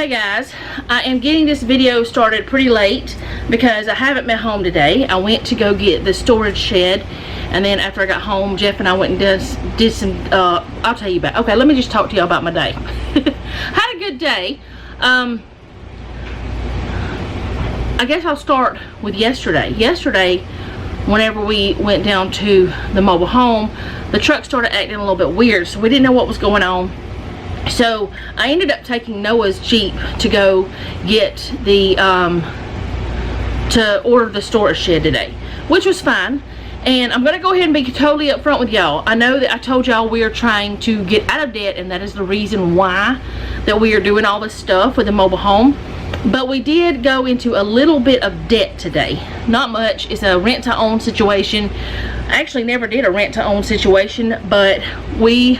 Hey guys, I am getting this video started pretty late because I haven't been home today. I went to go get the storage shed, and then after I got home, Jeff and I went and did some, I'll tell you about, okay, let me just talk to y'all about my day. Had a good day. I guess I'll start with yesterday. Yesterday, whenever we went down to the mobile home, the truck started acting a little bit weird, so we didn't know what was going on. So I ended up taking Noah's Jeep to go get the to order the storage shed today, which was fine. And I'm gonna go ahead and be totally upfront with y'all. I know that I told y'all we are trying to get out of debt, and that is the reason why that we are doing all this stuff with the mobile home. But we did go into a little bit of debt today. Not much. It's a rent-to-own situation. I actually never did a rent-to-own situation, but we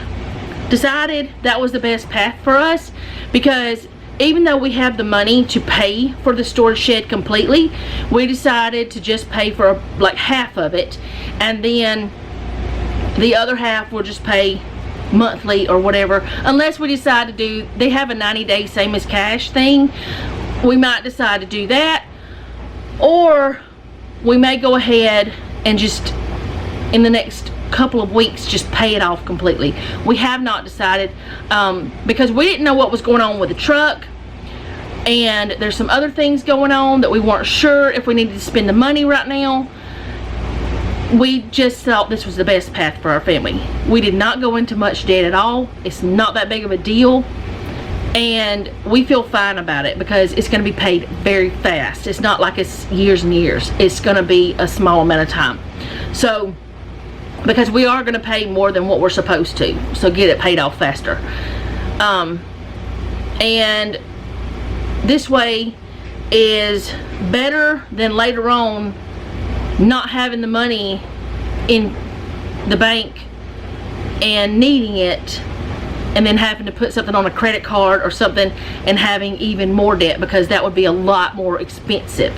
decided that was the best path for us, because even though we have the money to pay for the storage shed completely, we decided to just pay for like half of it, and then the other half we'll just pay monthly or whatever, unless we decide to do, they have a 90-day same as cash thing. We might decide to do that, or we may go ahead and just in the next couple of weeks just pay it off completely. We have not decided, because we didn't know what was going on with the truck, and there's some other things going on that we weren't sure if we needed to spend the money right now. We just thought this was the best path for our family. We did not go into much debt at all. It's not that big of a deal, and we feel fine about it because it's going to be paid very fast. It's not like it's years and years. It's going to be a small amount of time. So because we are going to pay more than what we're supposed to, so get it paid off faster. And this way is better than later on not having the money in the bank and needing it, and then having to put something on a credit card or something and having even more debt, because that would be a lot more expensive,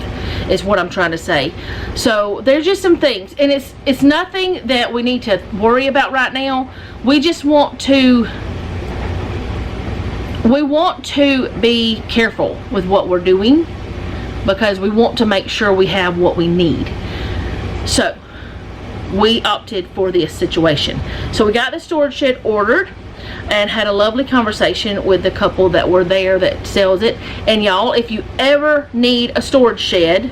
is what I'm trying to say. So there's just some things, and it's nothing that we need to worry about right now. We just want to be careful with what we're doing, because we want to make sure we have what we need. So we opted for this situation. So we got the storage shed ordered and had a lovely conversation with the couple that were there that sells it. And y'all, if you ever need a storage shed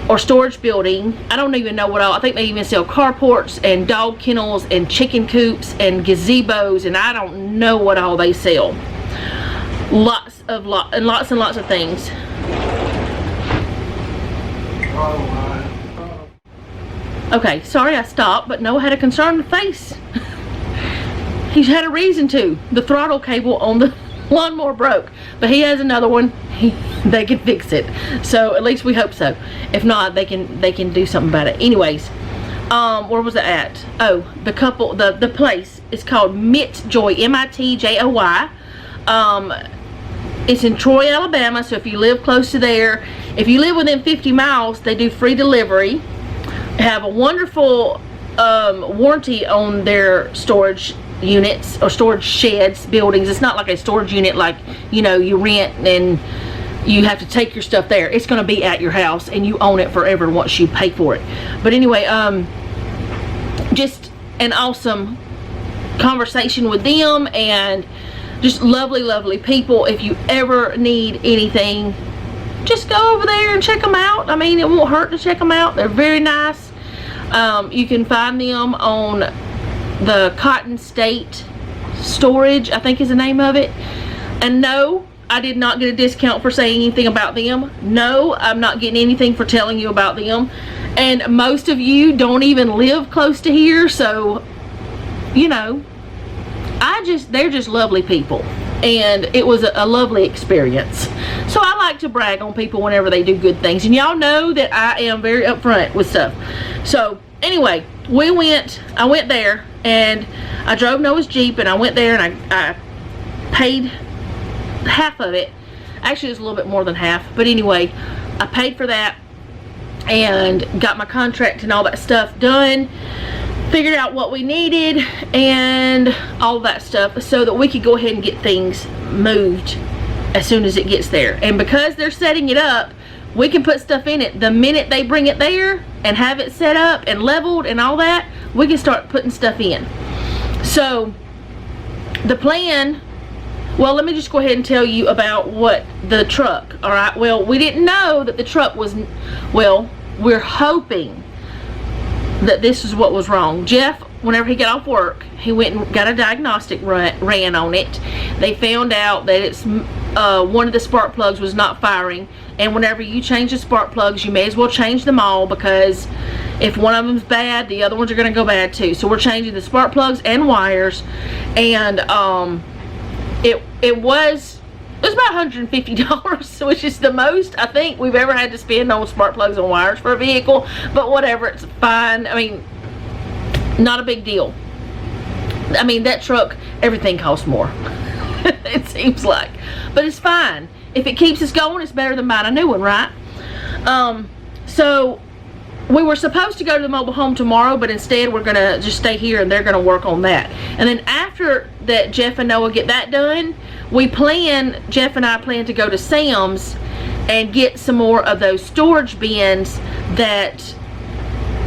or storage building, I don't even know what all, I think they even sell carports and dog kennels and chicken coops and gazebos, and I don't know what all they sell. Lots and lots of things. Okay, sorry I stopped, but Noah had a concerned face. He's had a reason to. The throttle cable on the lawnmower broke, but he has another one. They can fix it, so at least we hope so. If not, they can do something about it. Anyways, where was it at? Oh, the couple, the place is called Mitjoy, M-I-T-J-O-Y. It's in Troy, Alabama. So if you live close to there, if you live within 50 miles, they do free delivery. They have a wonderful warranty on their storage units or storage sheds, buildings. It's not like a storage unit like, you know, you rent and you have to take your stuff there. It's going to be at your house and you own it forever once you pay for it. But anyway, just an awesome conversation with them, and just lovely people. If you ever need anything, just go over there and check them out. I mean, it won't hurt to check them out. They're very nice. You can find them on the Cotton State Storage, I think is the name of it. And no, I did not get a discount for saying anything about them. No, I'm not getting anything for telling you about them. And most of you don't even live close to here, so you know, they're just lovely people, and it was a lovely experience. So I like to brag on people whenever they do good things, and y'all know that I am very upfront with stuff. So anyway, I went there, and I drove Noah's Jeep, and I went there and I paid half of it. Actually, it was a little bit more than half, but anyway, I paid for that and got my contract and all that stuff done. Figured out what we needed and all that stuff so that we could go ahead and get things moved as soon as it gets there. And because they're setting it up, we can put stuff in it the minute they bring it there and have it set up and leveled and all that. We can start putting stuff in. So the plan, well, let me just go ahead and tell you about what the truck, all right? Well, we didn't know that the truck was, well, we're hoping that this is what was wrong. Jeff, whenever he got off work, he went and got a diagnostic ran on it. They found out that it's one of the spark plugs was not firing, and whenever you change the spark plugs, you may as well change them all, because if one of them's bad, the other ones are going to go bad too. So we're changing the spark plugs and wires, and it was about $150, which is the most I think we've ever had to spend on spark plugs and wires for a vehicle. But whatever, it's fine. I mean, not a big deal. I mean, that truck, everything costs more. It seems like, but it's fine. If it keeps us going, it's better than buying a new one, right? So we were supposed to go to the mobile home tomorrow, but instead we're gonna just stay here and they're gonna work on that. And then after that, Jeff and Noah get that done, Jeff and I plan to go to Sam's and get some more of those storage bins that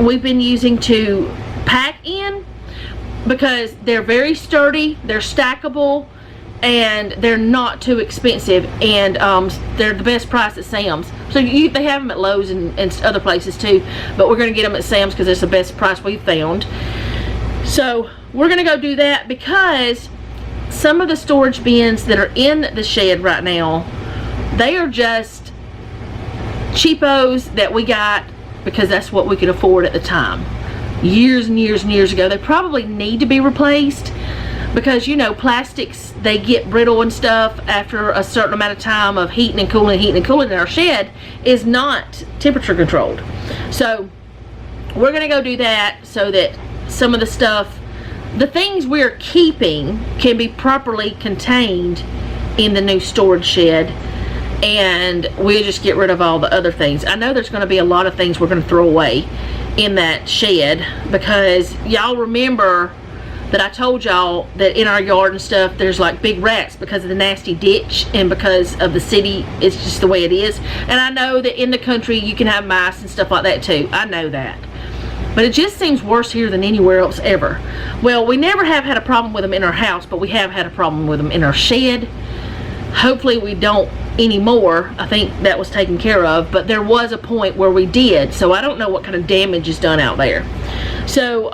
we've been using to pack in, because they're very sturdy, they're stackable, and they're not too expensive, and they're the best price at Sam's. So they have them at Lowe's and other places too, but we're going to get them at Sam's because it's the best price we've found. So we're going to go do that, because some of the storage bins that are in the shed right now, they are just cheapos that we got because that's what we could afford at the time, years and years and years ago. They probably need to be replaced, because you know, plastics, they get brittle and stuff after a certain amount of time of heating and cooling. And our shed is not temperature controlled. So we're gonna go do that, so that some of the stuff, the things we're keeping, can be properly contained in the new storage shed, and we'll just get rid of all the other things. I know there's going to be a lot of things we're going to throw away in that shed, because y'all remember that I told y'all that in our yard and stuff, there's like big rats because of the nasty ditch, and because of the city, it's just the way it is. And I know that in the country you can have mice and stuff like that too. I know that. But it just seems worse here than anywhere else ever. Well, we never have had a problem with them in our house, but we have had a problem with them in our shed. Hopefully we don't anymore. I think that was taken care of, but there was a point where we did, so I don't know what kind of damage is done out there. So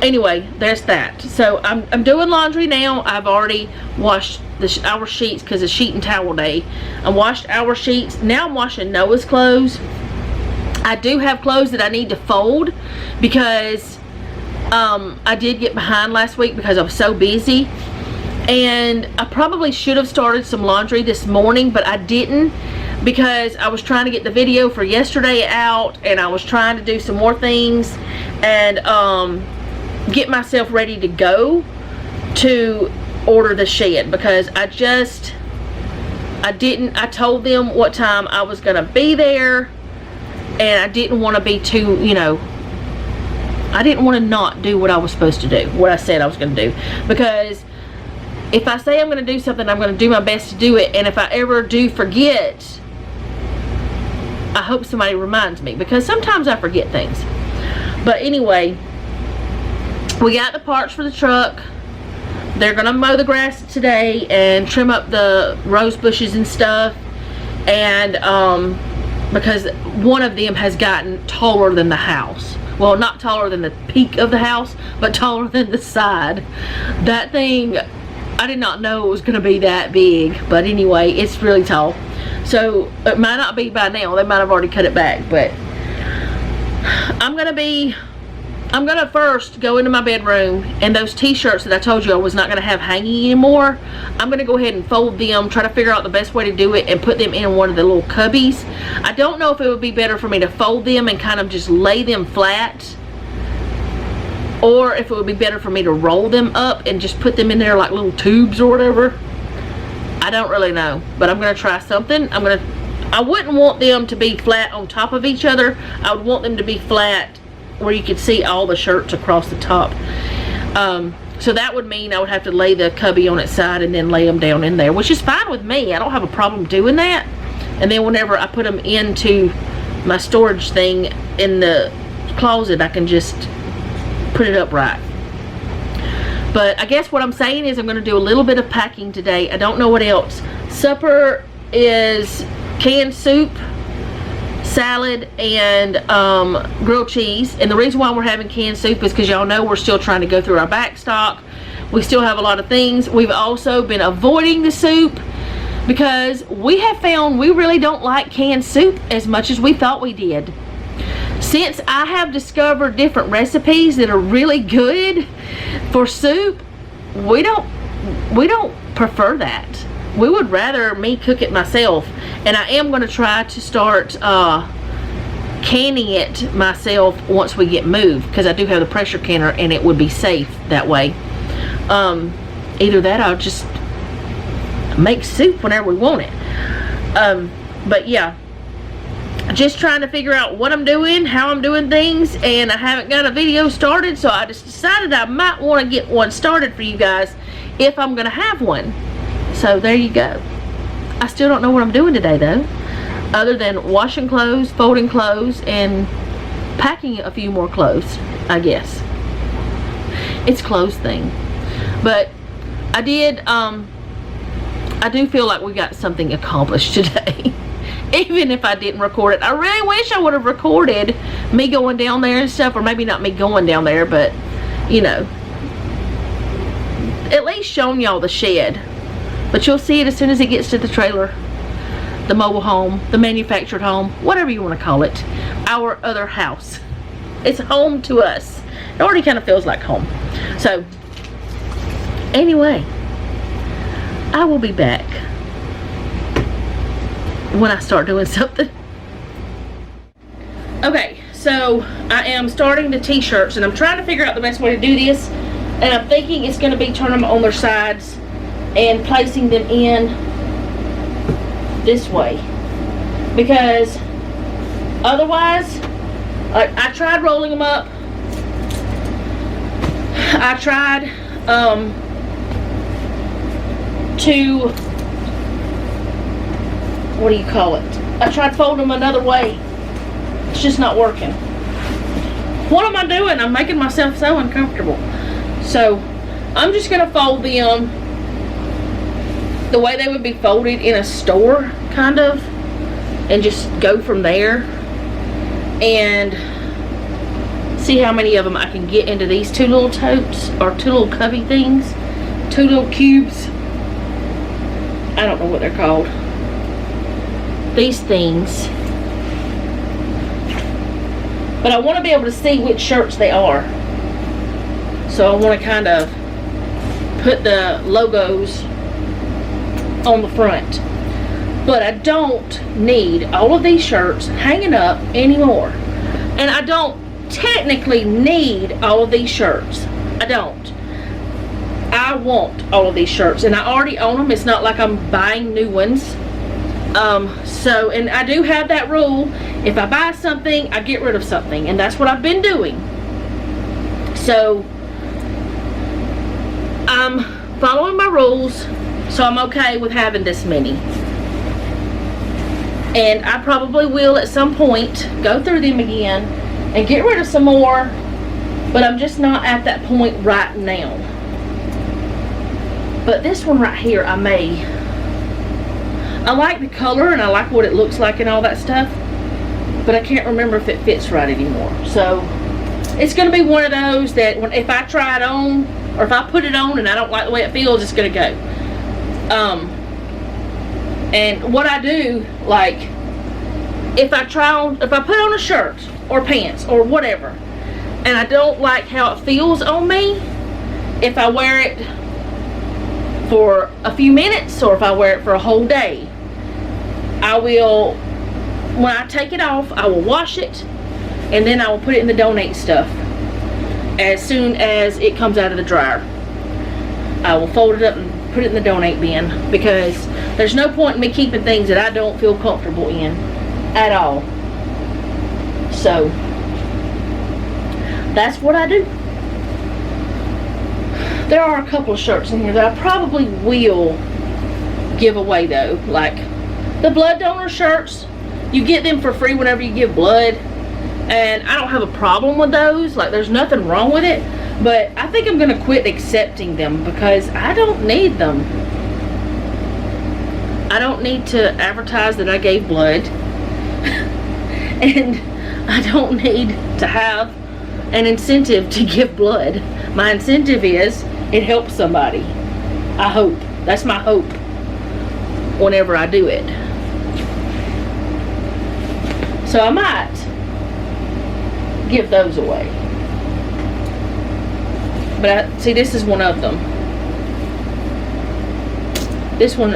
anyway, there's that. So I'm doing laundry now. I've already washed our sheets because it's sheet and towel day. I washed our sheets. Now I'm washing Noah's clothes. I do have clothes that I need to fold, because I did get behind last week because I was so busy. And I probably should have started some laundry this morning, but I didn't, because I was trying to get the video for yesterday out, and I was trying to do some more things and get myself ready to go to order the shed, because I told them what time I was gonna be there, and I didn't want to be too, you know, I didn't want to not do what I was supposed to do, what I said I was gonna do, because if I say I'm going to do something, I'm going to do my best to do it. And if I ever do forget, I hope somebody reminds me, because sometimes I forget things. But anyway, we got the parts for the truck. They're going to mow the grass today and trim up the rose bushes and stuff. And because one of them has gotten taller than the house. Well, not taller than the peak of the house, but taller than the side. That thing, I did not know it was going to be that big, but anyway, it's really tall. So it might not be by now. They might have already cut it back, but I'm going to first go into my bedroom, and those t-shirts that I told you I was not going to have hanging anymore, I'm going to go ahead and fold them, try to figure out the best way to do it, and put them in one of the little cubbies. I don't know if it would be better for me to fold them and kind of just lay them flat, or if it would be better for me to roll them up and just put them in there like little tubes or whatever. I don't really know, but I'm going to try something. I wouldn't want them to be flat on top of each other. I would want them to be flat where you could see all the shirts across the top. So that would mean I would have to lay the cubby on its side and then lay them down in there, which is fine with me. I don't have a problem doing that. And then whenever I put them into my storage thing in the closet, I can just put it up right. But I guess what I'm saying is I'm going to do a little bit of packing today. I don't know what else. Supper is canned soup, salad, and grilled cheese. And the reason why we're having canned soup is because y'all know we're still trying to go through our back stock. We still have a lot of things. We've also been avoiding the soup because we have found we really don't like canned soup as much as we thought we did. Since I have discovered different recipes that are really good for soup, we don't prefer that. We would rather me cook it myself. And I am going to try to start canning it myself once we get moved, because I do have the pressure canner and it would be safe that way. Either that or I'll just make soup whenever we want it. But yeah, just trying to figure out what I'm doing, how I'm doing things, and I haven't got a video started, so I just decided I might want to get one started for you guys if I'm going to have one. So there you go. I still don't know what I'm doing today though, other than washing clothes, folding clothes, and packing a few more clothes, I guess. It's clothes thing. But I do feel like we got something accomplished today. Even if I didn't record it. I really wish I would have recorded me going down there and stuff, or maybe not me going down there, but you know, at least showing y'all the shed. But you'll see it as soon as it gets to the trailer, the mobile home, the manufactured home, whatever you want to call it, our other house. It's home to us. It already kind of feels like home. So anyway, I will be back when I start doing something. Okay, so I am starting the t-shirts, and I'm trying to figure out the best way to do this, and I'm thinking it's going to be turning them on their sides and placing them in this way, because otherwise I tried rolling them up. I tried to, what do you call it? I tried folding them another way. It's just not working. What am I doing? I'm making myself so uncomfortable. So I'm just gonna fold them the way they would be folded in a store, kind of, and just go from there and see how many of them I can get into these two little totes, or two little cubby things, two little cubes. I don't know what they're called. These things. But I want to be able to see which shirts they are. So I want to kind of put the logos on the front. But I don't need all of these shirts hanging up anymore. And I don't technically need all of these shirts. I don't. I want all of these shirts, and I already own them. It's not like I'm buying new ones. And I do have that rule. If I buy something, I get rid of something, and that's what I've been doing. So I'm following my rules, so I'm okay with having this many. And I probably will at some point go through them again and get rid of some more, but I'm just not at that point right now. But this one right here, I like the color and I like what it looks like and all that stuff, but I can't remember if it fits right anymore. So it's going to be one of those that if I try it on, or if I put it on and I don't like the way it feels, it's going to go. And what I do, like, if I put on a shirt or pants or whatever, and I don't like how it feels on me, if I wear it for a few minutes or if I wear it for a whole day, I will, when I take it off, I will wash it, and then I will put it in the donate stuff as soon as it comes out of the dryer. I will fold it up and put it in the donate bin, because there's no point in me keeping things that I don't feel comfortable in at all. So that's what I do. There are a couple of shirts in here that I probably will give away though. Like the blood donor shirts, you get them for free whenever you give blood. And I don't have a problem with those. Like there's nothing wrong with it. But I think I'm going to quit accepting them because I don't need them. I don't need to advertise that I gave blood. And I don't need to have an incentive to give blood. My incentive is it helps somebody. I hope. That's my hope whenever I do it. So I might give those away. But see, this is one of them. This one,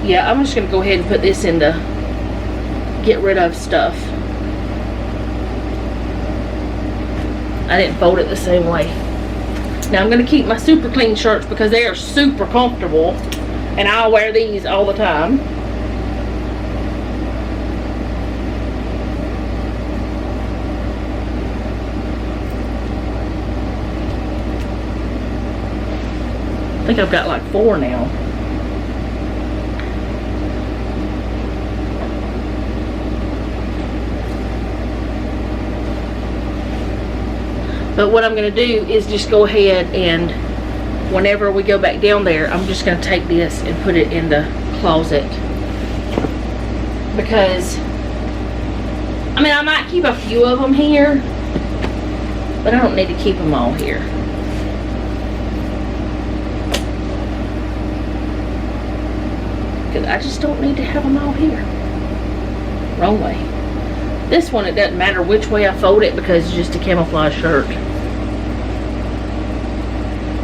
yeah, I'm just going to go ahead and put this in the get rid of stuff. I didn't fold it the same way. Now I'm going to keep my super clean shirts because they are super comfortable. And I'll wear these all the time. I think I've got like 4 now. But what I'm going to do is just go ahead and whenever we go back down there, I'm just going to take this and put it in the closet. Because, I mean, I might keep a few of them here, but I don't need to keep them all here. Because I just don't need to have them all here. Wrong way. This one, it doesn't matter which way I fold it because it's just a camouflage shirt.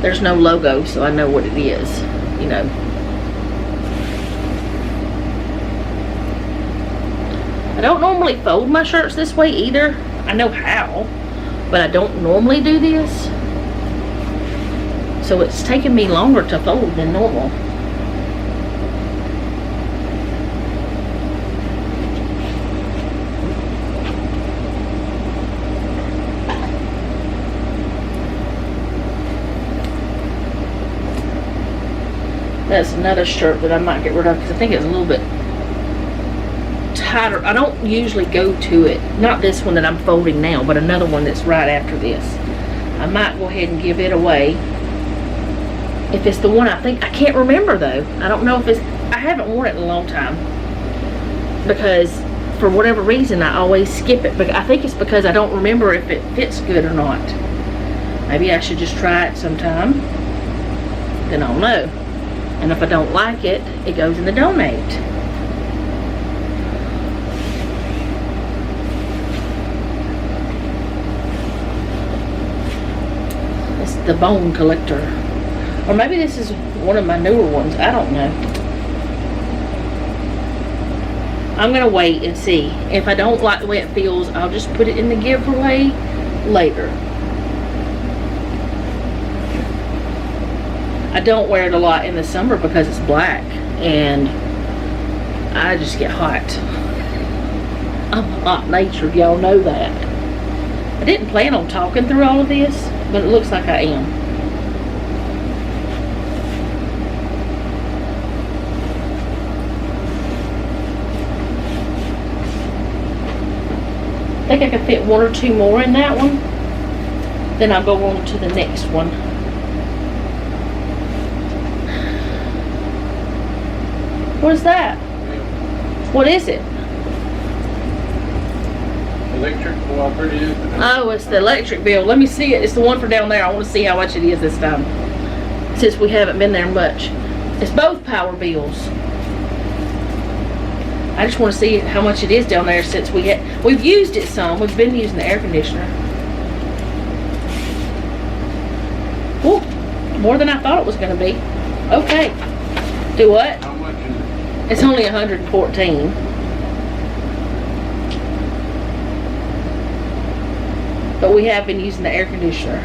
There's no logo, so I know what it is, you know. I don't normally fold my shirts this way either. I know how, but I don't normally do this. So it's taking me longer to fold than normal. That's another shirt that I might get rid of because I think it's a little bit tighter. I don't usually go to it. Not this one that I'm folding now, but another one that's right after this. I might go ahead and give it away. If it's the one I think, I can't remember though. I don't know if it's, I haven't worn it in a long time. Because for whatever reason, I always skip it. But I think it's because I don't remember if it fits good or not. Maybe I should just try it sometime. Then I'll know. And if I don't like it, it goes in the donate. It's the bone collector. Or maybe this is one of my newer ones. I don't know. I'm going to wait and see. If I don't like the way it feels, I'll just put it in the giveaway later. I don't wear it a lot in the summer because it's black and I just get hot. I'm hot-natured, y'all know that. I didn't plan on talking through all of this, but it looks like I am. I think I can fit 1 or 2 more in that one. Then I'll go on to the next one. What is that? What is it? Electric cooperative. Oh, it's the electric bill. Let me see it. It's the one for down there. I want to see how much it is this time. Since we haven't been there much. It's both power bills. I just want to see how much it is down there since we've used it some. We've been using the air conditioner. Ooh, more than I thought it was going to be. Okay. Do what? How much is it? It's only 114. But we have been using the air conditioner.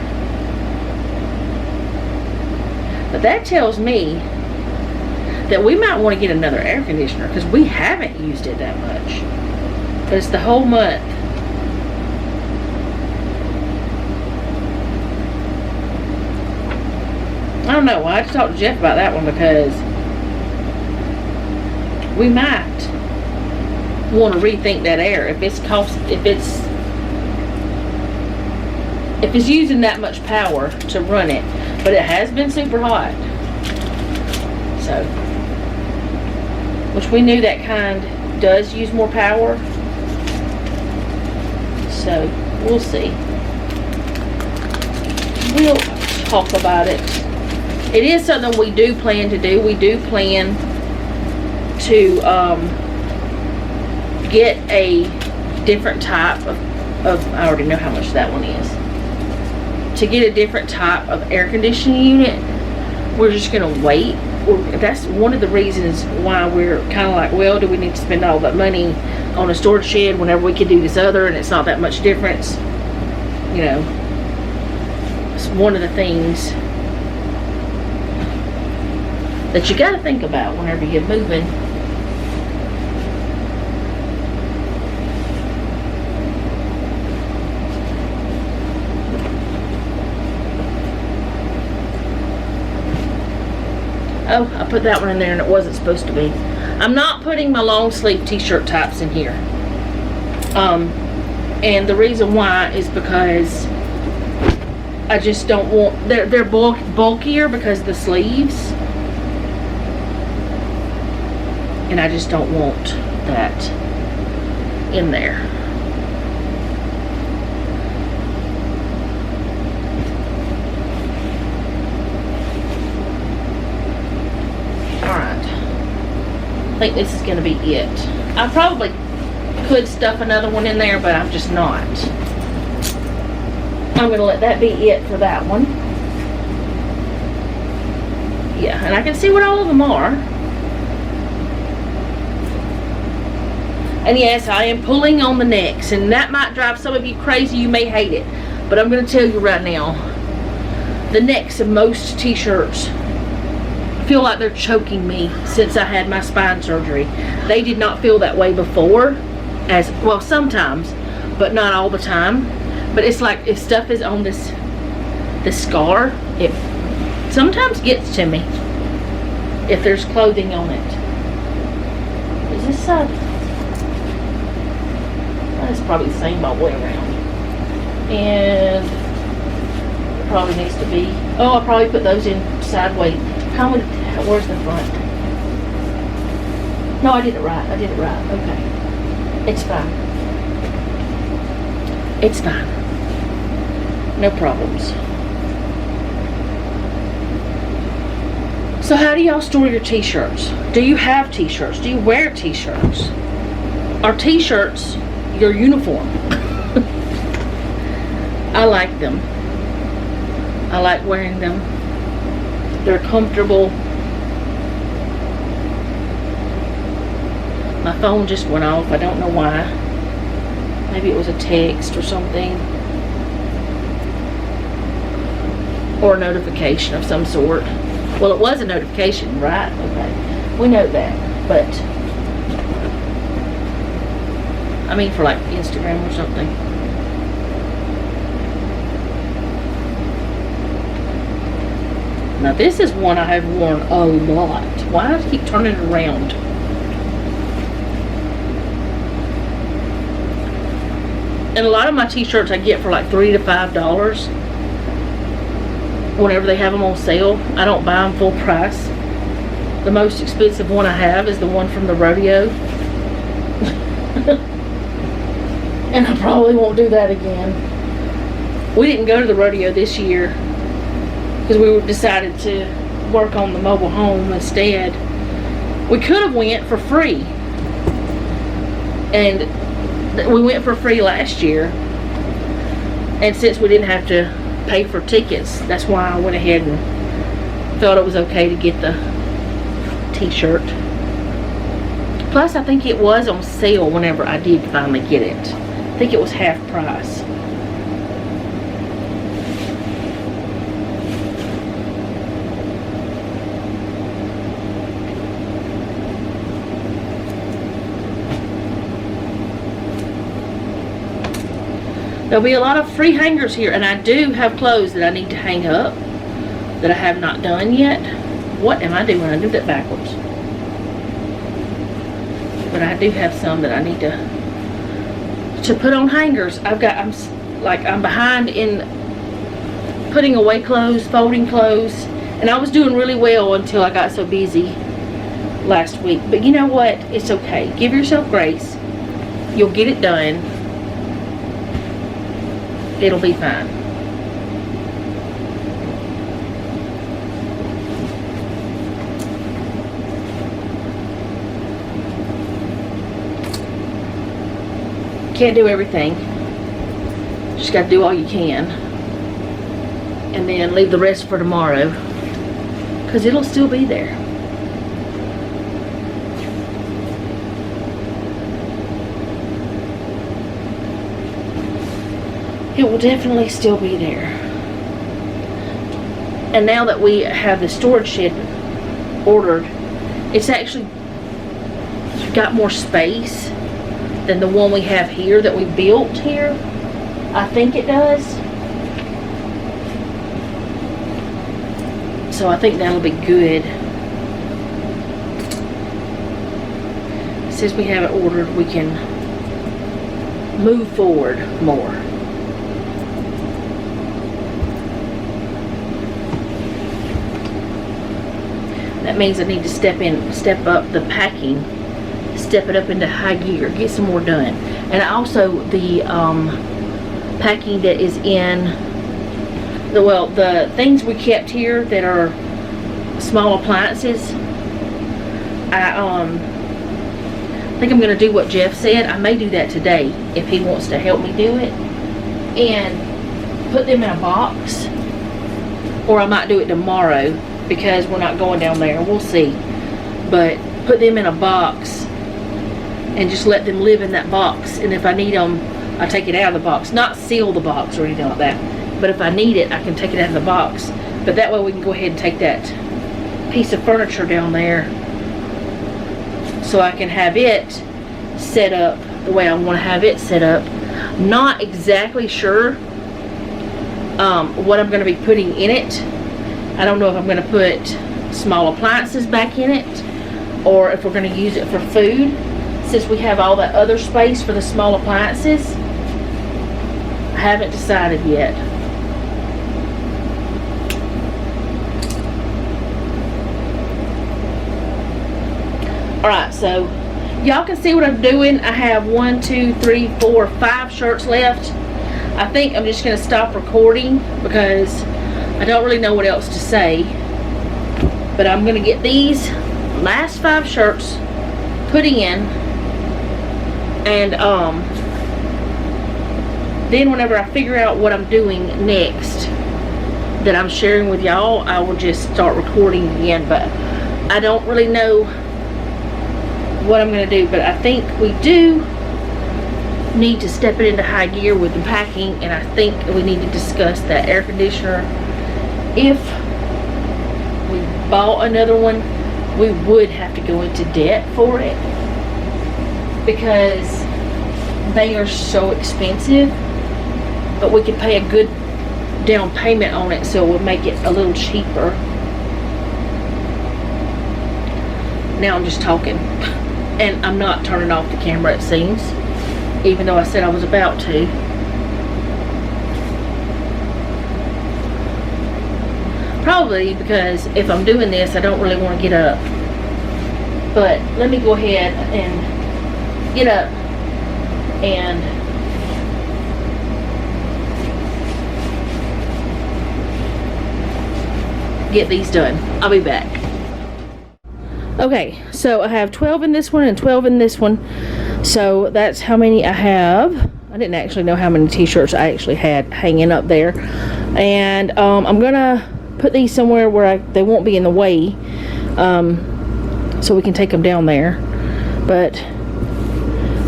But that tells me that we might want to get another air conditioner because we haven't used it that much. But it's the whole month. I don't know. I had to talk to Jeff about that one because we might want to rethink that air if it's using that much power to run it. But it has been super hot. So, which we knew that kind does use more power. So, we'll see. We'll talk about it. It is something we do plan to do. We do plan to get a different type of I already know how much that one is. To get a different type of air conditioning unit. We're just going to wait. That's one of the reasons why we're kind of like, well, do we need to spend all that money on a storage shed whenever we could do this other and it's not that much difference? You know, it's one of the things that you got to think about whenever you're moving. Oh, I put that one in there and it wasn't supposed to be. I'm not putting my long sleeve t-shirt types in here. And the reason why is because I just don't want, they're bulkier because of the sleeves. And I just don't want that in there. I think this is going to be it. I probably could stuff another one in there, but I'm just not. I'm going to let that be it for that one. Yeah, and I can see what all of them are. And yes, I am pulling on the necks, and that might drive some of you crazy. You may hate it, but I'm going to tell you right now, the necks of most t-shirts feel like they're choking me since I had my spine surgery. They did not feel that way before, as well sometimes, but not all the time. But it's like if stuff is on this scar, it sometimes gets to me if there's clothing on it. Is this side? That's probably the same all the way around. And it probably needs to be, oh, I probably put those in sideways. Where's the front? No, I did it right. I did it right. Okay. It's fine. It's fine. No problems. So how do y'all store your t-shirts? Do you have t-shirts? Do you wear t-shirts? Are t-shirts your uniform? I like them. I like wearing them. They're comfortable. My phone just went off. I don't know why. Maybe it was a text or something. Or a notification of some sort. Well, it was a notification, right? Okay. We know that. But, I mean for like Instagram or something. Now this is one I have worn a lot. Why do I keep turning it around? And a lot of my t-shirts I get for like $3 to $5 whenever they have them on sale. I don't buy them full price. The most expensive one I have is the one from the rodeo. And I probably won't do that again. We didn't go to the rodeo this year because we decided to work on the mobile home instead. We could have went for free, and we went for free last year, and since we didn't have to pay for tickets, that's why I went ahead and felt it was okay to get the t-shirt. Plus I think it was on sale whenever I did finally get it. I think it was half price. There'll be a lot of free hangers here, and I do have clothes that I need to hang up. that I have not done yet. What am I doing? I did that backwards. But I do have some that I need to put on hangers. I'm behind in putting away clothes, folding clothes, and I was doing really well until I got so busy last week. But you know what? It's okay. Give yourself grace. You'll get it done. It'll be fine. Can't do everything. Just got to do all you can. And then leave the rest for tomorrow. Because it'll still be there. It will definitely still be there. And now that we have the storage shed ordered, it's actually got more space than the one we have here that we built here. I think it does. So I think that'll be good. Since we have it ordered, we can move forward more. That means I need to step up the packing, step it up into high gear, get some more done. And also the packing that is in the things we kept here that are small appliances. I think I'm going to do what Jeff said. I may do that today if he wants to help me do it, and put them in a box, or I might do it tomorrow because we're not going down there. We'll see. But put them in a box and just let them live in that box, and if I need them, I take it out of the box. Not seal the box or anything like that, but if I need it, I can take it out of the box. But that way we can go ahead and take that piece of furniture down there, so I can have it set up the way I want to have it set up. Not exactly sure what I'm going to be putting in it. I don't know if I'm going to put small appliances back in it, or if we're going to use it for food, since we have all that other space for the small appliances. I haven't decided yet. Alright, so y'all can see what I'm doing. I have 1, 2, 3, 4, 5 shirts left. I think I'm just going to stop recording because I don't really know what else to say. But I'm going to get these last 5 shirts put in, and then whenever I figure out what I'm doing next that I'm sharing with y'all, I will just start recording again. But I don't really know what I'm going to do, but I think we do need to step it into high gear with the packing, and I think we need to discuss that air conditioner. If we bought another one, we would have to go into debt for it because they are so expensive, but we could pay a good down payment on it, so it would make it a little cheaper. Now I'm just talking, and I'm not turning off the camera, it seems, even though I said I was about to. Probably because if I'm doing this, I don't really want to get up. But let me go ahead and get up and get these done. I'll be back. Okay, so I have 12 in this one and 12 in this one. So that's how many I have. I didn't actually know how many t-shirts I actually had hanging up there. And I'm gonna put these somewhere where they won't be in the way, so we can take them down there. But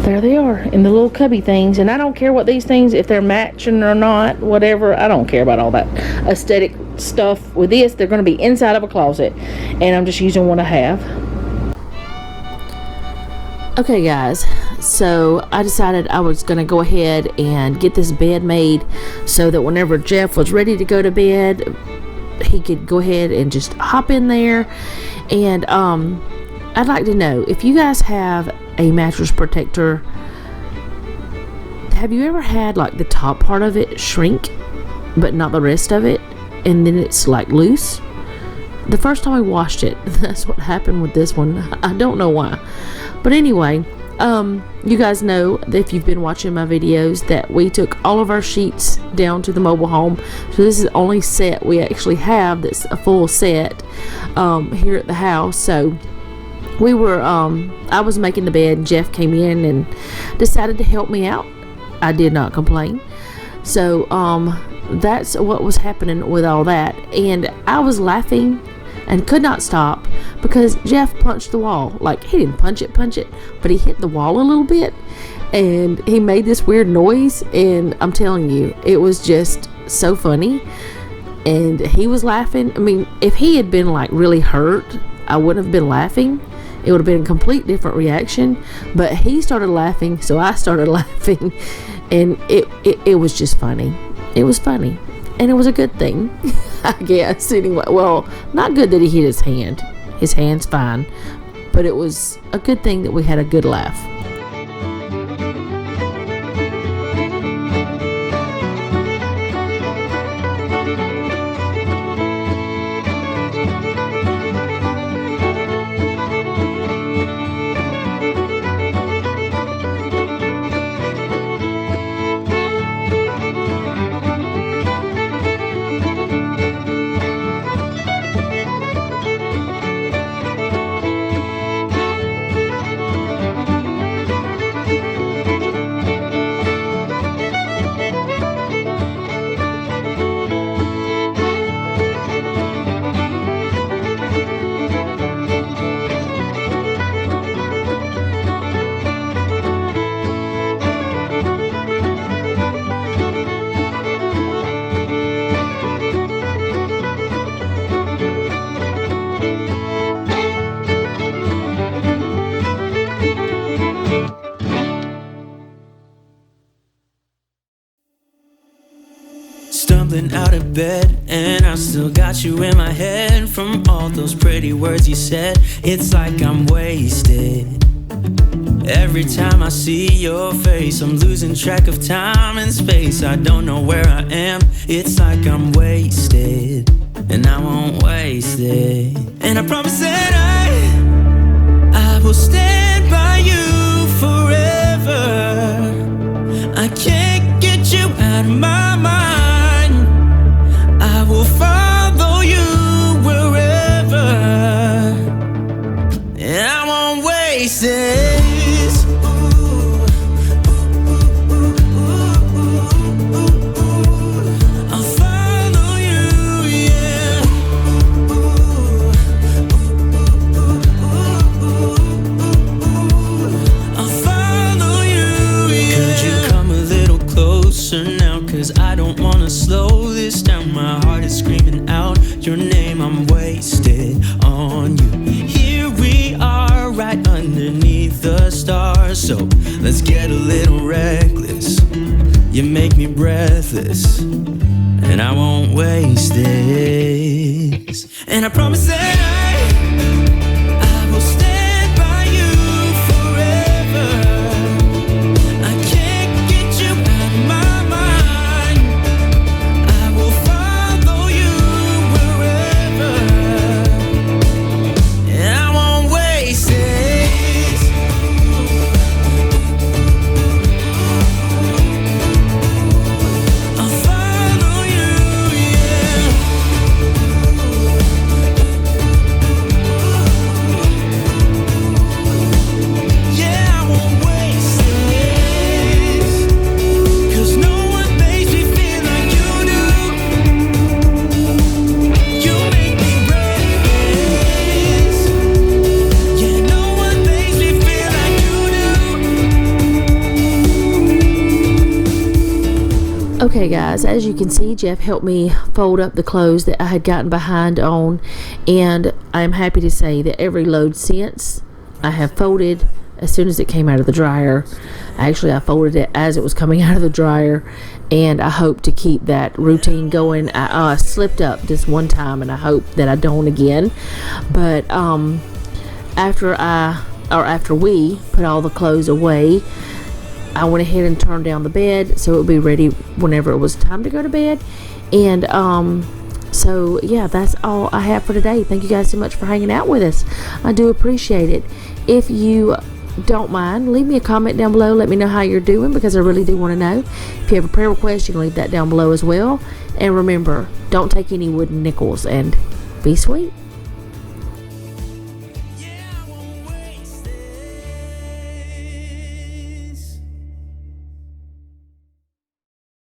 there they are in the little cubby things, and I don't care what these things, if they're matching or not, whatever. I don't care about all that aesthetic stuff with this. They're going to be inside of a closet, and I'm just using what I have. Okay guys, so I decided I was going to go ahead and get this bed made so that whenever Jeff was ready to go to bed, he could go ahead and just hop in there. And I'd like to know if you guys have a mattress protector. Have you ever had like the top part of it shrink but not the rest of it, and then it's like loose? The first time I washed it, that's what happened with this one. I don't know why, but anyway, you guys know that if you've been watching my videos that we took all of our sheets down to the mobile home. So this is the only set we actually have that's a full set here at the house. So we were I was making the bed, and Jeff came in and decided to help me out. I did not complain. So that's what was happening with all that, and I was laughing and could not stop because Jeff punched the wall. Like, he didn't punch it, but he hit the wall a little bit, and he made this weird noise, and I'm telling you, it was just so funny. And he was laughing. I mean, if he had been like really hurt, I wouldn't have been laughing. It would have been a complete different reaction, but he started laughing, so I started laughing, and it was just funny. It was funny, and it was a good thing, I guess. Anyway, well, not good that he hit his hand. His hand's fine, but it was a good thing that we had a good laugh. Stumbling out of bed, and I still got you in my head. From all those pretty words you said, it's like I'm wasted. Every time I see your face, I'm losing track of time and space. I don't know where I am, it's like I'm wasted, and I won't waste it. And I promise that I will stand by you forever. I can't get you out of my mind. I will follow you wherever, and I won't waste this. I'll follow you, yeah. I'll follow you, yeah. Could you come a little closer now? 'Cause I don't wanna slow this down. My heart is screaming out your name. I'm wasted on you. Here we are, right underneath the stars. So let's get a little reckless. You make me breathless, and I won't waste this. And I promise that I will stand by you forever. I can't get you out of my mind. I will follow you wherever, and I won't waste this. I'll follow you, yeah. Yeah, I won't waste this. 'Cause no one makes me feel like you do. You make me reckless. Yeah, no one makes me feel like you do. Okay guys, as you can see, Jeff helped me fold up the clothes that I had gotten behind on, and I'm happy to say that every load since I have folded, as soon as it came out of the dryer. Actually, I folded it as it was coming out of the dryer, and I hope to keep that routine going. I slipped up this one time, and I hope that I don't again. But after we put all the clothes away, I went ahead and turned down the bed so it would be ready whenever it was time to go to bed. And so yeah, that's all I have for today. Thank you guys so much for hanging out with us. I do appreciate it. If you don't mind, leave me a comment down below. Let me know how you're doing, because I really do want to know. If you have a prayer request, you can leave that down below as well. And remember, don't take any wooden nickels, and be sweet.